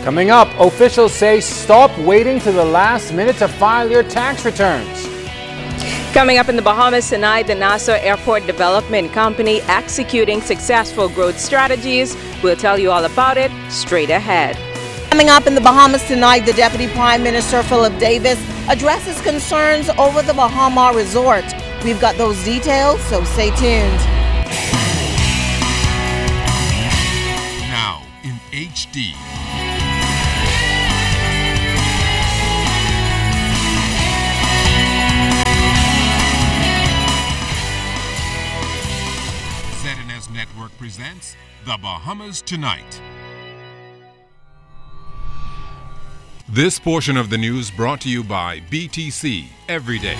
Coming up, officials say stop waiting to the last minute to file your tax returns. Coming up in the Bahamas tonight, the Nassau Airport Development Company executing successful growth strategies. We'll tell you all about it straight ahead. Coming up in the Bahamas tonight, the Deputy Prime Minister Philip Davis addresses concerns over the Bahama Resort. We've got those details, so stay tuned. Now in HD. ZNS Network presents The Bahamas Tonight. This portion of the news brought to you by BTC Every Day.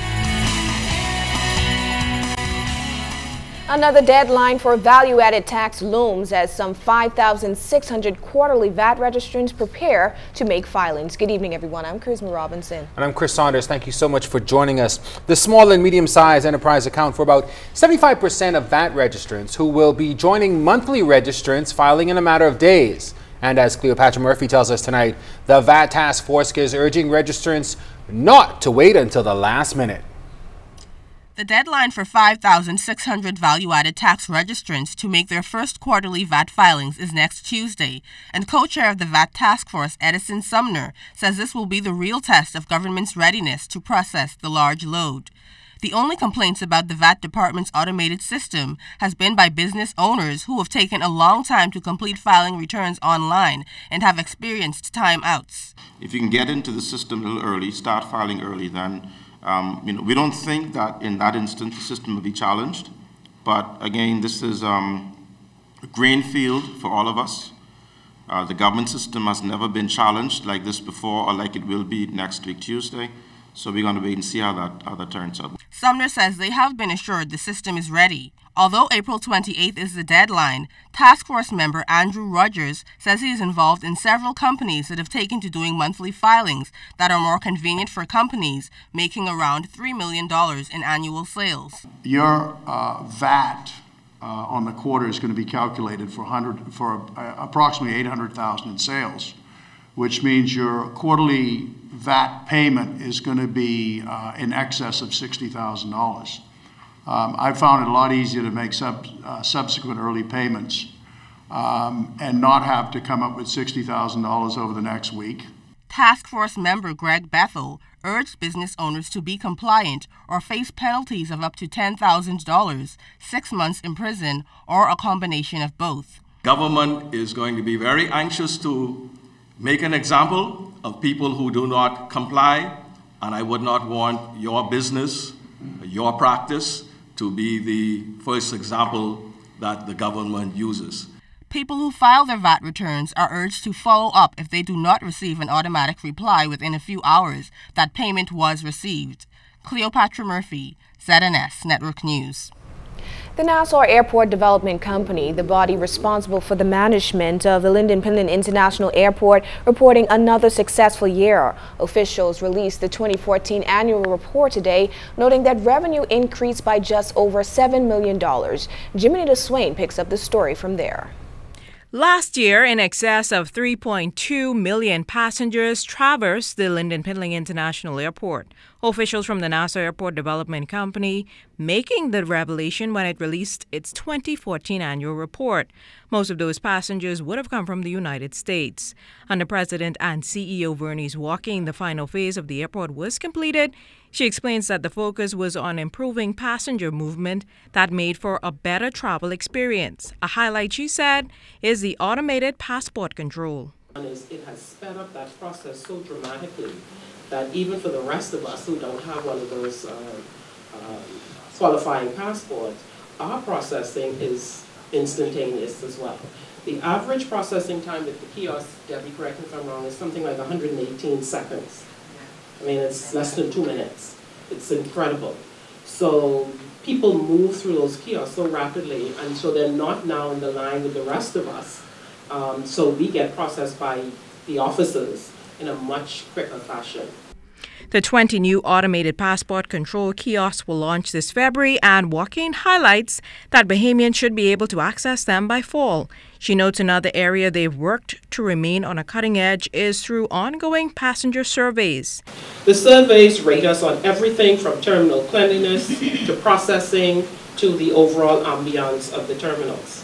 Another deadline for value-added tax looms as some 5,600 quarterly VAT registrants prepare to make filings. Good evening, everyone. I'm Charisma Robinson. And I'm Chris Saunders. Thank you so much for joining us. The small and medium-sized enterprise account for about 75% of VAT registrants who will be joining monthly registrants filing in a matter of days. And as Cleopatra Murphy tells us tonight, the VAT Task Force is urging registrants not to wait until the last minute. The deadline for 5,600 value-added tax registrants to make their first quarterly VAT filings is next Tuesday, and co-chair of the VAT Task Force, Edison Sumner, says this will be the real test of government's readiness to process the large load. The only complaints about the VAT Department's automated system has been by business owners who have taken a long time to complete filing returns online and have experienced timeouts. If you can get into the system a little early, start filing early, then we don't think that in that instance the system will be challenged. But again, this is a grain field for all of us. The government system has never been challenged like this before or like it will be next week Tuesday. So we're going to wait and see how that turns out. Sumner says they have been assured the system is ready. Although April 28th is the deadline, Task Force member Andrew Rogers says he is involved in several companies that have taken to doing monthly filings that are more convenient for companies, making around $3 million in annual sales. Your VAT on the quarter is going to be calculated for approximately $800,000 in sales, which means your quarterly VAT payment is going to be in excess of $60,000. I found it a lot easier to make subsequent early payments and not have to come up with $60,000 over the next week. Task Force member Greg Bethel urged business owners to be compliant or face penalties of up to $10,000, 6 months in prison, or a combination of both. Government is going to be very anxious to make an example of people who do not comply, and I would not want your business, your practice, to be the first example that the government uses. People who file their VAT returns are urged to follow up if they do not receive an automatic reply within a few hours that payment was received. Cleopatra Murphy, ZNS Network News. The Nassau Airport Development Company, the body responsible for the management of the Lynden Pinland International Airport, reporting another successful year. Officials released the 2014 annual report today, noting that revenue increased by just over $7 million. Jimmy Swain picks up the story from there. Last year, in excess of 3.2 million passengers traversed the Lynden Pinland International Airport. Officials from the Nassau Airport Development Company making the revelation when it released its 2014 annual report. Most of those passengers would have come from the United States. Under President and CEO Vernice Walking, the final phase of the airport was completed. She explains that the focus was on improving passenger movement that made for a better travel experience. A highlight, she said, is the automated passport control. It has sped up that process so dramatically that even for the rest of us who don't have one of those qualifying passports, our processing is instantaneous as well. The average processing time at the kiosk, Debbie, correct me if I'm wrong, is something like 118 seconds. I mean, it's less than 2 minutes. It's incredible. So people move through those kiosks so rapidly, and so they're not now in the line with the rest of us. So we get processed by the officers in a much quicker fashion. The 20 new automated passport control kiosks will launch this February, and Joaquin highlights that Bahamians should be able to access them by fall. She notes another area they've worked to remain on a cutting edge is through ongoing passenger surveys. The surveys rate us on everything from terminal cleanliness to processing to the overall ambiance of the terminals.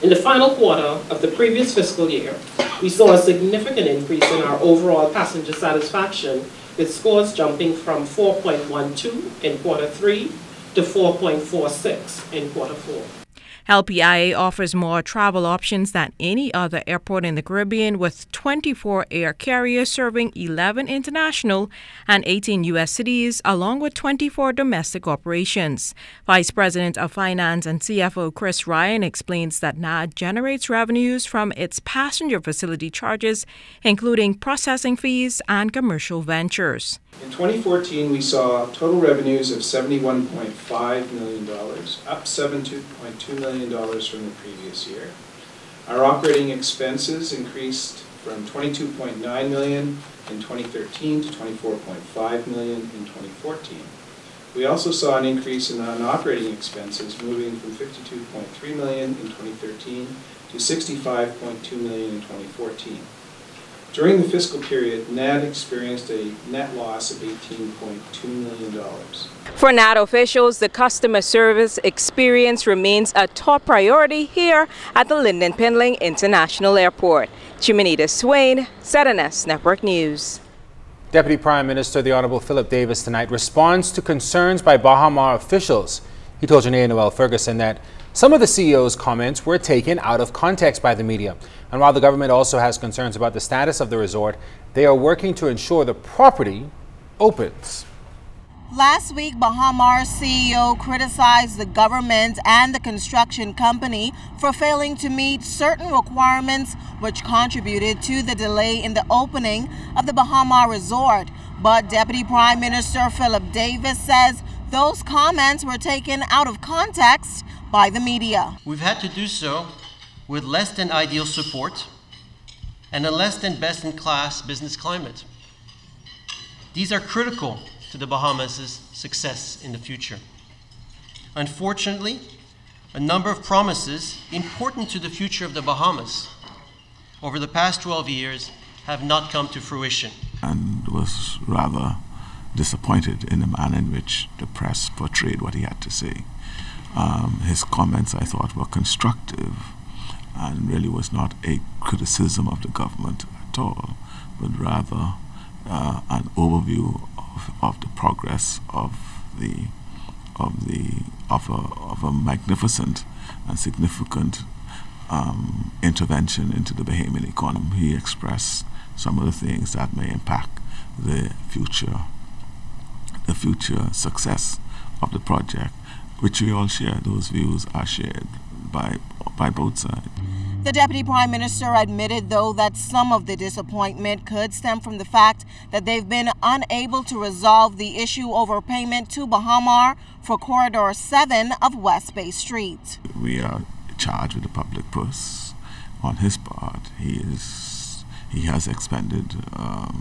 In the final quarter of the previous fiscal year, we saw a significant increase in our overall passenger satisfaction, with scores jumping from 4.12 in quarter 3 to 4.46 in quarter 4. LPIA offers more travel options than any other airport in the Caribbean, with 24 air carriers serving 11 international and 18 U.S. cities, along with 24 domestic operations. Vice President of Finance and CFO Chris Ryan explains that NAD generates revenues from its passenger facility charges, including processing fees and commercial ventures. In 2014, we saw total revenues of $71.5 million, up $7.2 million from the previous year. Our operating expenses increased from $22.9 million in 2013 to $24.5 million in 2014. We also saw an increase in non-operating expenses, moving from $52.3 million in 2013 to $65.2 million in 2014. During the fiscal period, NAD experienced a net loss of $18.2 million. For NAD officials, the customer service experience remains a top priority here at the Lynden Pindling International Airport. Chiminita Swain, ZNS Network News. Deputy Prime Minister the Honorable Philip Davis tonight responds to concerns by Baha Mar officials. He told Janae Noel Ferguson that some of the CEO's comments were taken out of context by the media. And while the government also has concerns about the status of the resort, they are working to ensure the property opens. Last week, Baha Mar's CEO criticized the government and the construction company for failing to meet certain requirements, which contributed to the delay in the opening of the Baha Mar resort. But Deputy Prime Minister Philip Davis says those comments were taken out of context by the media. We've had to do so with less than ideal support and a less than best in class business climate. These are critical to the Bahamas' success in the future. Unfortunately, a number of promises important to the future of the Bahamas over the past 12 years have not come to fruition. And was rather disappointed in the manner in which the press portrayed what he had to say. His comments, I thought, were constructive and really was not a criticism of the government at all, but rather an overview of the progress of a magnificent and significant intervention into the Bahamian economy. He expressed some of the things that may impact the future success of the project, which we all share. Those views are shared by both sides. The Deputy Prime Minister admitted, though, that some of the disappointment could stem from the fact that they've been unable to resolve the issue over payment to Baha Mar for Corridor 7 of West Bay Street. We are charged with the public purse. On his part, he has expended a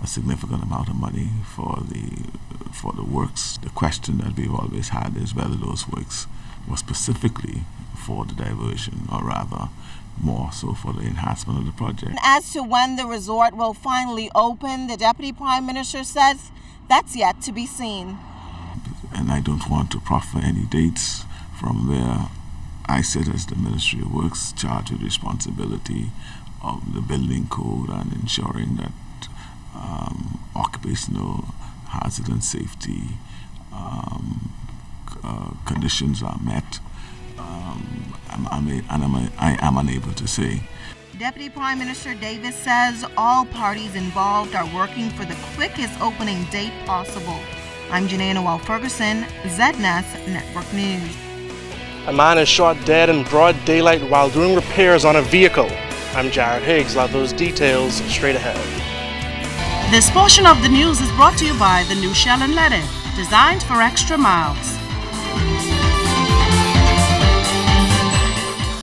significant amount of money for the works. The question that we've always had is whether those works were specifically for the diversion, or rather more so for the enhancement of the project. As to when the resort will finally open, the Deputy Prime Minister says that's yet to be seen. And I don't want to proffer any dates from where I sit as the Ministry of Works, charged with responsibility of the building code and ensuring that occupational hazard and safety conditions are met. I am unable to say. Deputy Prime Minister Davis says all parties involved are working for the quickest opening date possible. I'm Janae Noel Ferguson, ZNS Network News. A man is shot dead in broad daylight while doing repairs on a vehicle. I'm Jared Higgs. I'll have those details straight ahead. This portion of the news is brought to you by the new Shell & Leddy, designed for extra miles.